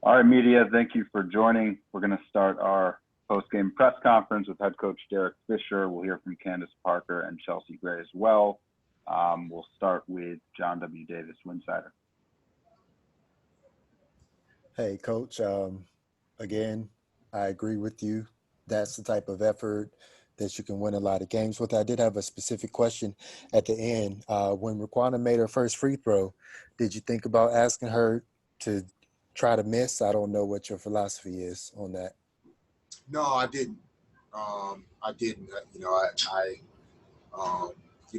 All right, media, thank you for joining. We're going to start our post-game press conference with head coach Derek Fisher. We'll hear from Candace Parker and Chelsea Gray as well. We'll start with John W. Davis, Winsider. Hey, Coach. Again, I agree with you. That's the type of effort that you can win a lot of games with. I did have a specific question at the end. When Raquana made her first free throw, did you think about asking her to try to miss? I don't know what your philosophy is on that. No, I didn't. I didn't.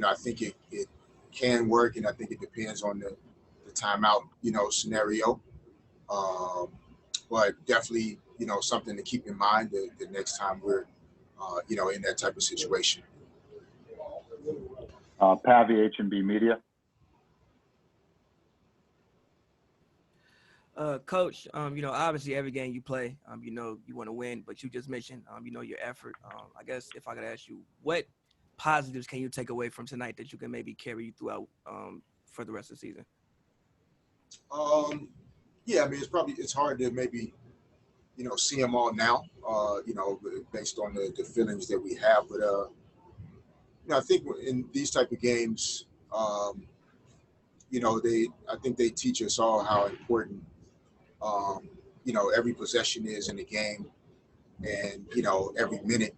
I think it can work, and I think it depends on the timeout, scenario. But definitely, something to keep in mind the next time we're, in that type of situation. Pavi, H&B Media. Coach, obviously every game you play, you want to win, but you just mentioned, your effort. I guess if I could ask you, what positives can you take away from tonight that you can maybe carry you throughout for the rest of the season? It's hard to maybe, see them all now, based on the feelings that we have. But, I think in these type of games, I think they teach us all how important, every possession is in the game, and, every minute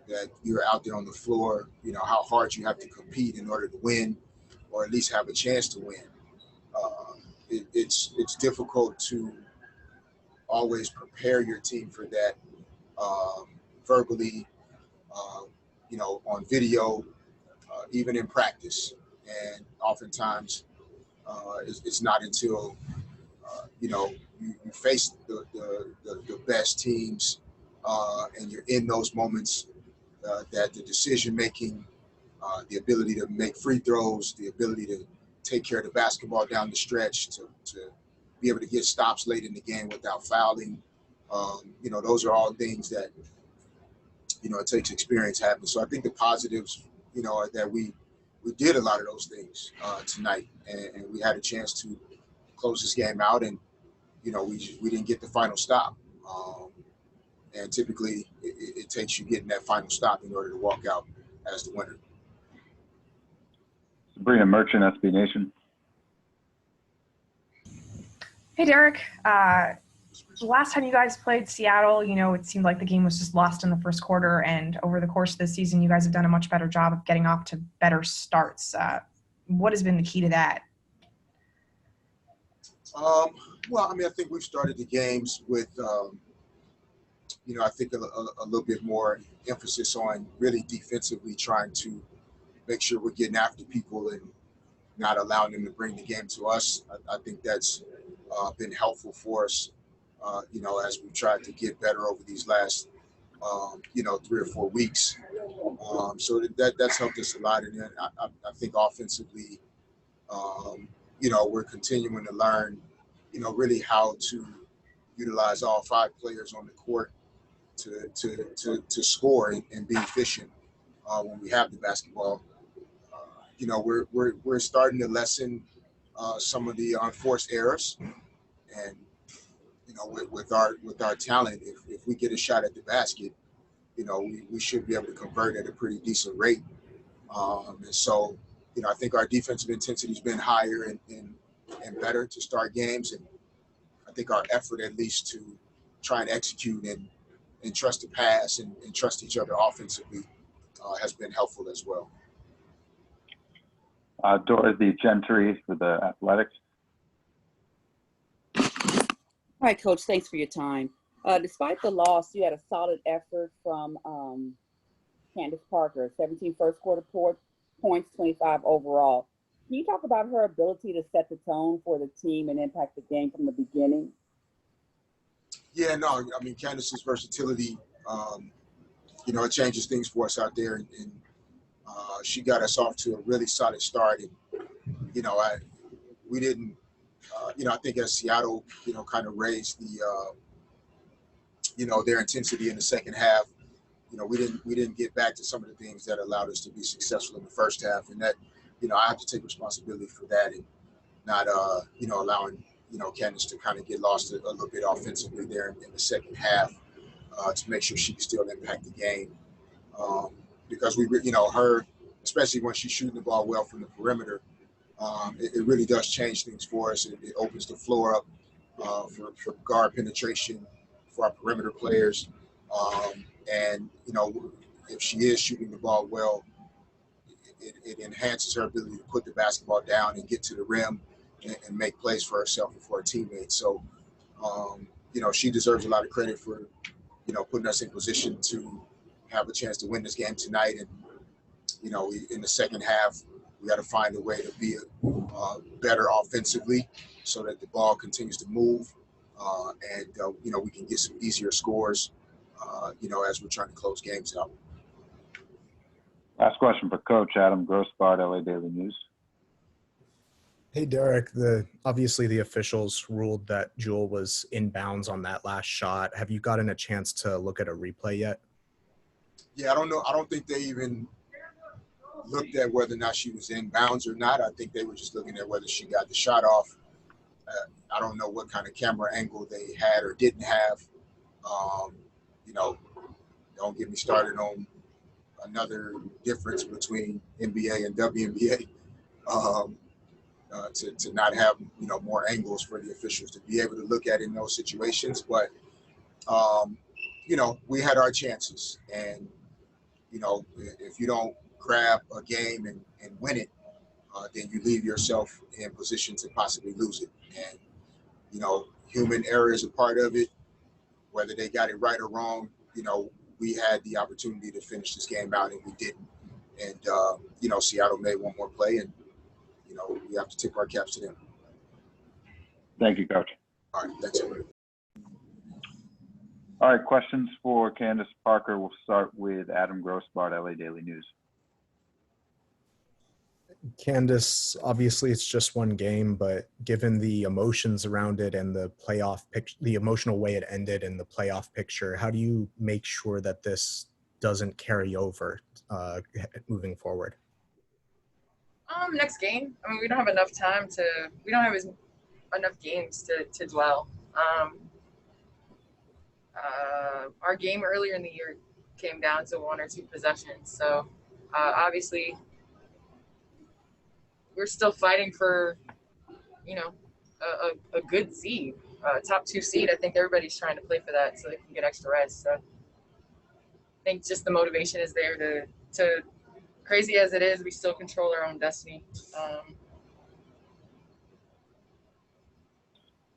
that you're out there on the floor, how hard you have to compete in order to win, or at least have a chance to win. It's difficult to always prepare your team for that, verbally, on video, even in practice. And oftentimes, it's not until you face the best teams, and you're in those moments, that the decision making, the ability to make free throws, the ability to take care of the basketball down the stretch, to be able to get stops late in the game without fouling. Those are all things that, it takes experience having. So I think the positives, are that we did a lot of those things tonight, and we had a chance to close this game out, and, we didn't get the final stop. And typically it takes you getting that final stop in order to walk out as the winner. Sabrina Merchant, SB Nation. Hey, Derek. The last time you guys played Seattle, it seemed like the game was just lost in the first quarter. And over the course of this season, you guys have done a much better job of getting off to better starts. What has been the key to that? I think we've started the games with, I think a little bit more emphasis on really defensively trying to make sure we're getting after people and not allowing them to bring the game to us. I think that's been helpful for us, as we've tried to get better over these last, 3 or 4 weeks. So that's helped us a lot. And then I think offensively, we're continuing to learn, really how to utilize all 5 players on the court to score and be efficient when we have the basketball. We're starting to lessen some of the unforced errors, and with our talent, if we get a shot at the basket, we should be able to convert at a pretty decent rate. And so, I think our defensive intensity has been higher and better to start games, and I think our effort at least to try and execute and trust the pass and trust each other offensively has been helpful as well. Dorothy Gentry for the Athletics. All right, Coach, thanks for your time. Despite the loss, you had a solid effort from Candace Parker, 17 first quarter points, 25 overall. Can you talk about her ability to set the tone for the team and impact the game from the beginning? Yeah, no, Candace's versatility, it changes things for us out there. And she got us off to a really solid start. And, we didn't, I think as Seattle, kind of raised the, their intensity in the second half, we didn't get back to some of the things that allowed us to be successful in the first half. And that, I have to take responsibility for that and not, allowing, Candace to kind of get lost a little bit offensively there in the second half to make sure she can still impact the game. Because her, especially when she's shooting the ball well from the perimeter, it really does change things for us. It opens the floor up for guard penetration for our perimeter players. And if she is shooting the ball well, it enhances her ability to put the basketball down and get to the rim and make plays for herself and for her teammates. So, she deserves a lot of credit for, putting us in position to have a chance to win this game tonight. And, in the second half, we got to find a way to be better offensively so that the ball continues to move and we can get some easier scores, as we're trying to close games out. Last question for Coach Adam Grossbart, LA Daily News. Hey, Derek, obviously the officials ruled that Jewel was in bounds on that last shot. Have you gotten a chance to look at a replay yet? Yeah, I don't know. I don't think they even looked at whether or not she was in bounds or not. I think they were just looking at whether she got the shot off. I don't know what kind of camera angle they had or didn't have. Don't get me started on another difference between NBA and WNBA. To not have more angles for the officials to be able to look at in those situations, but we had our chances, and if you don't grab a game and win it, then you leave yourself in position to possibly lose it. And human error is a part of it. Whether they got it right or wrong, we had the opportunity to finish this game out and we didn't. And Seattle made one more play, and we have to tip our caps to them. Thank you, Coach. All right, thanks, everybody. All right, questions for Candace Parker. We'll start with Adam Grossbart, LA Daily News. Candace, obviously it's just one game, but given the emotions around it and the playoff picture, the emotional way it ended in the playoff picture, how do you make sure that this doesn't carry over moving forward? Next game. I mean, we don't have enough time we don't have enough games to dwell. Our game earlier in the year came down to one or two possessions. So obviously we're still fighting for, a good seed, top 2 seed. I think everybody's trying to play for that so they can get extra rest. So I think just the motivation is there to crazy as it is, we still control our own destiny.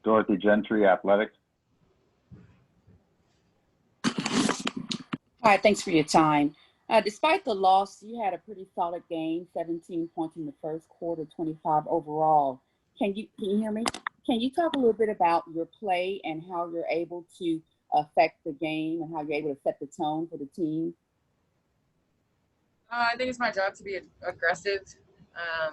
Dorothy Gentry, Athletics. All right, thanks for your time. Despite the loss, you had a pretty solid game, 17 points in the first quarter, 25 overall. Can you hear me? Can you talk a little bit about your play and how you're able to affect the game and how you're able to set the tone for the team? I think it's my job to be aggressive. I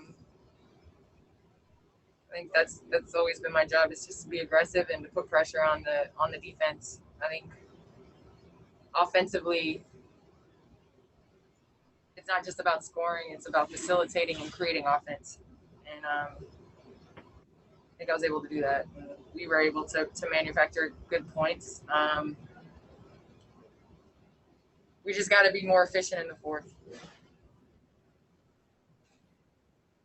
think that's always been my job, is just to be aggressive and to put pressure on the defense. I think offensively, it's not just about scoring; it's about facilitating and creating offense. And I think I was able to do that. And we were able to manufacture good points. We just got to be more efficient in the fourth.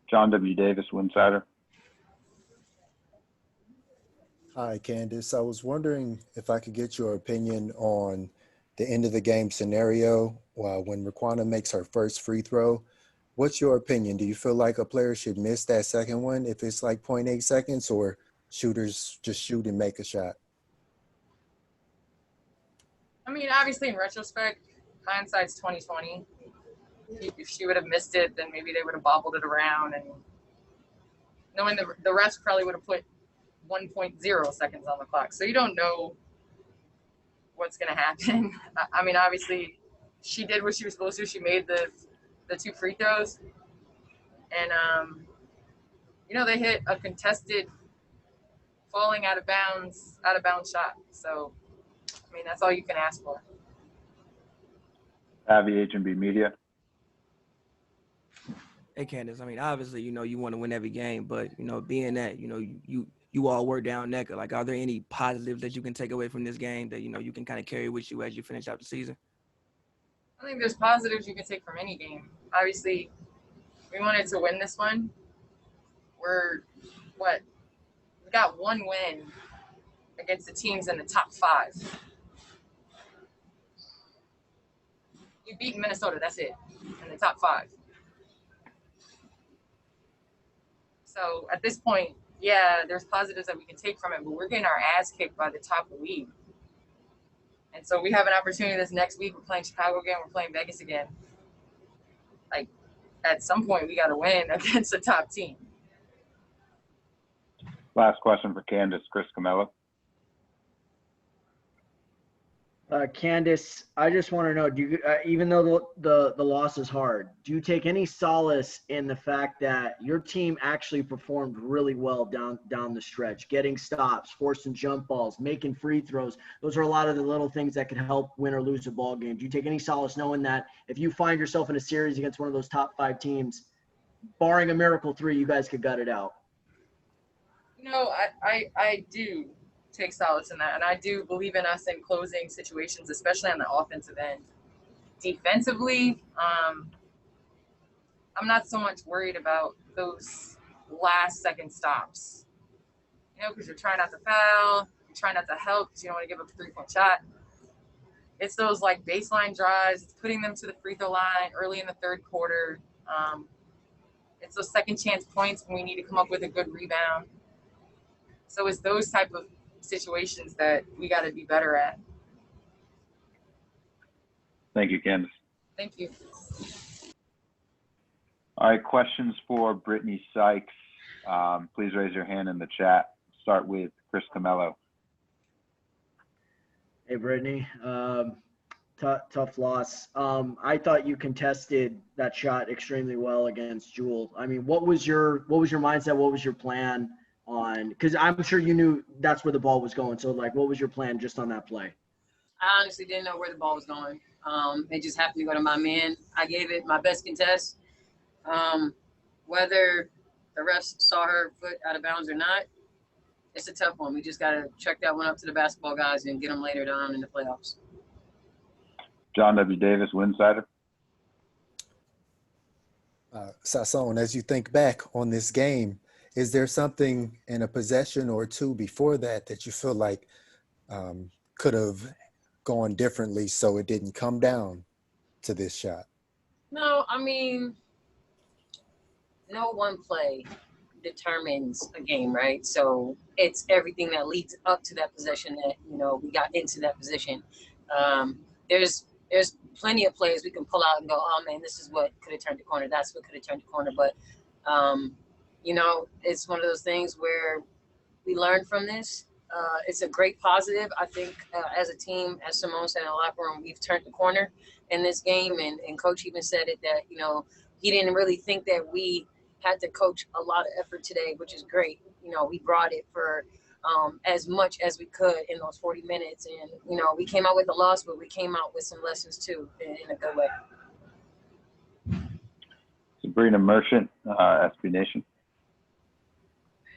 John W. Davis, Winsider. Hi, Candace. I was wondering if I could get your opinion on the end of the game scenario when Raquana makes her first free throw. What's your opinion? Do you feel like a player should miss that second one if it's like 0.8 seconds, or shooters just shoot and make a shot? I mean, obviously, in retrospect, hindsight's 20/20. If she would have missed it, then maybe they would have bobbled it around, and knowing the refs probably would have put 1.0 seconds on the clock. So you don't know what's going to happen. I mean, obviously, she did what she was supposed to. She made the 2 free throws, and they hit a contested, falling out of bounds shot. So, I mean, that's all you can ask for. Avi, H&B Media. Hey, Candace, I mean, obviously, you want to win every game, but, being that, you you all were down NECA. Like, are there any positives that you can take away from this game that, you can kind of carry with you as you finish out the season? I think there's positives you can take from any game. Obviously, we wanted to win this one. We got one win against the teams in the top 5. You beat Minnesota, that's it, in the top 5. So at this point, yeah, there's positives that we can take from it, but we're getting our ass kicked by the top league. And so we have an opportunity this next week. We're playing Chicago again. We're playing Vegas again. Like, at some point, we got to win against the top team. Last question for Candace, Chris Camello. Candace, I just want to know, do you, even though the loss is hard, do you take any solace in the fact that your team actually performed really well down the stretch, getting stops, forcing jump balls, making free throws? Those are a lot of the little things that could help win or lose a ball game. Do you take any solace knowing that if you find yourself in a series against one of those top 5 teams, barring a miracle 3, you guys could gut it out? I do take solace in that, and I do believe in us in closing situations, especially on the offensive end. Defensively, I'm not so much worried about those last second stops, because you're trying not to foul, you're trying not to help because you don't want to give up a 3-point shot. It's those like baseline drives, it's putting them to the free throw line early in the third quarter. It's those second chance points when we need to come up with a good rebound. So it's those type of situations that we got to be better at. Thank you, Candace. Thank you. All right, questions for Brittney Sykes. Please raise your hand in the chat. Start with Chris Camello. Hey, Brittney. Tough loss. I thought you contested that shot extremely well against Jewel. I mean, what was your mindset? What was your plan on? Because I'm sure you knew that's where the ball was going. So, like, what was your plan just on that play? I honestly didn't know where the ball was going. It just happened to go to my man. I gave it my best contest. Whether the refs saw her foot out of bounds or not, it's a tough one. We just got to check that one up to the basketball guys and get them later down in the playoffs. John W. Davis, Winsider. Sasson, as you think back on this game, is there something in a possession or 2 before that you feel like could have gone differently so it didn't come down to this shot? No, I mean, no one play determines a game, right? So it's everything that leads up to that possession that, we got into that position. There's plenty of plays we can pull out and go, oh man, this is what could have turned the corner. That's what could have turned the corner. But, it's one of those things where we learn from this. It's a great positive. I think as a team, as Simone said in the locker room, we've turned the corner in this game. And Coach even said it that, he didn't really think that we had to coach a lot of effort today, which is great. We brought it for as much as we could in those 40 minutes. And, we came out with a loss, but we came out with some lessons too in a good way. Sabrina Merchant, SB Nation.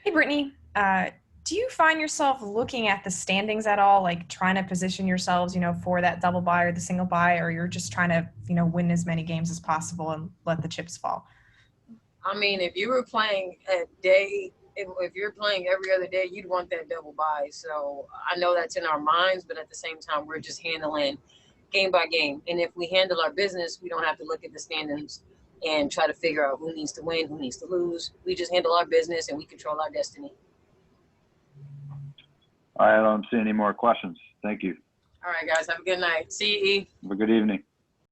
Hey, Brittney. Do you find yourself looking at the standings at all, like trying to position yourselves, for that double bye or the single bye, or you're just trying to, win as many games as possible and let the chips fall? I mean, if you were playing if you're playing every other day, you'd want that double bye. So I know that's in our minds, but at the same time, we're just handling game by game. And if we handle our business, we don't have to look at the standings and try to figure out who needs to win, who needs to lose. We just handle our business and we control our destiny. I don't see any more questions. Thank you. All right, guys. Have a good night. See you, E. Have a good evening.